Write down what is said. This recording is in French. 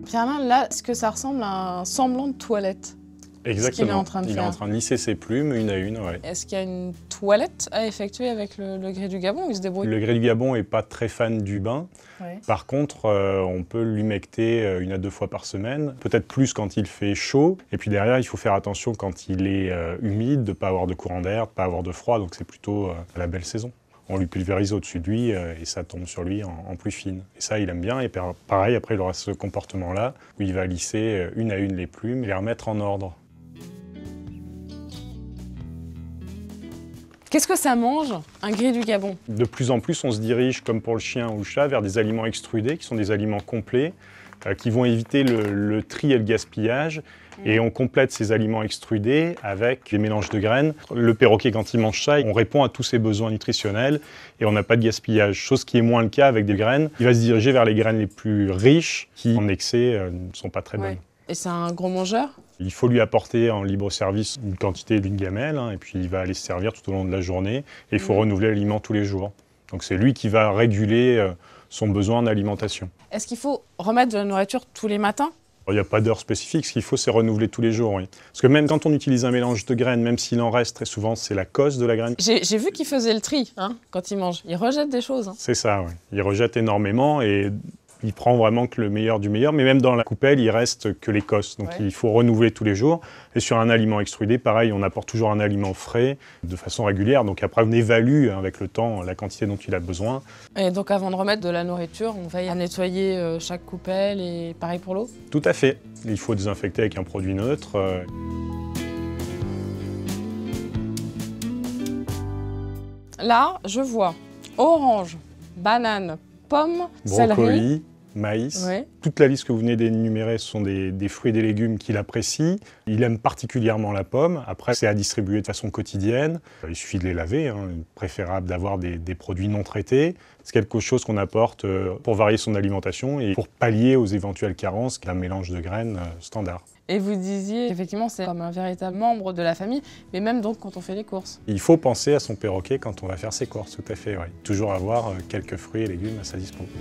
Pierre-Alain, là, est-ce que ça ressemble à un semblant de toilette? Exactement. Ce qu'il est en train de Il est faire. en train de lisser ses plumes une à une. Ouais. Est-ce qu'il y a une toilette à effectuer avec le grès du Gabon ou il se débrouille? Le grès du Gabon n'est pas très fan du bain. Ouais. Par contre, on peut l'humecter 1 à 2 fois par semaine, peut-être plus quand il fait chaud. Et puis derrière, il faut faire attention quand il est humide, de ne pas avoir de courant d'air, de ne pas avoir de froid. Donc c'est plutôt la belle saison. On lui pulvérise au-dessus de lui et ça tombe sur lui en pluie fine. Et ça, il aime bien. Et pareil, après, il aura ce comportement-là où il va lisser une à une les plumes et les remettre en ordre. Qu'est-ce que ça mange, un grès du Gabon? De plus en plus, on se dirige, comme pour le chien ou le chat, vers des aliments extrudés, qui sont des aliments complets, qui vont éviter le tri et le gaspillage. Et on complète ces aliments extrudés avec des mélanges de graines. Le perroquet, quand il mange ça, on répond à tous ses besoins nutritionnels et on n'a pas de gaspillage, chose qui est moins le cas avec des graines. Il va se diriger vers les graines les plus riches, qui en excès ne sont pas très bonnes. Et c'est un gros mangeur? Il faut lui apporter en libre service une quantité d'une gamelle, et puis il va aller se servir tout au long de la journée. Et il faut renouveler l'aliment tous les jours. Donc c'est lui qui va réguler son besoin en alimentation. Est-ce qu'il faut remettre de la nourriture tous les matins? Il n'y a pas d'heure spécifique, ce qu'il faut c'est renouveler tous les jours. Oui. Parce que même quand on utilise un mélange de graines, même s'il en reste, très souvent c'est la cosse de la graine. J'ai vu qu'il faisait le tri quand il mange. Il rejette des choses. C'est ça, oui. Il rejette énormément et il prend vraiment que le meilleur du meilleur. Mais même dans la coupelle, il reste que les cosses. Donc il faut renouveler tous les jours. Et sur un aliment extrudé, pareil, on apporte toujours un aliment frais de façon régulière. Donc après, on évalue avec le temps la quantité dont il a besoin. Et donc avant de remettre de la nourriture, on veille à nettoyer chaque coupelle et pareil pour l'eau? Tout à fait. Il faut désinfecter avec un produit neutre. Là, je vois orange, banane, pomme, céleri. Brocoli, maïs. Ouais. Toute la liste que vous venez d'énumérer, ce sont des fruits et des légumes qu'il apprécie. Il aime particulièrement la pomme. Après, c'est à distribuer de façon quotidienne. Il suffit de les laver. Préférable d'avoir des produits non traités. C'est quelque chose qu'on apporte pour varier son alimentation et pour pallier aux éventuelles carences qu'un mélange de graines standard. Et vous disiez, effectivement, c'est comme un véritable membre de la famille, mais même donc quand on fait les courses. Il faut penser à son perroquet quand on va faire ses courses, tout à fait. Oui. Toujours avoir quelques fruits et légumes à sa disposition.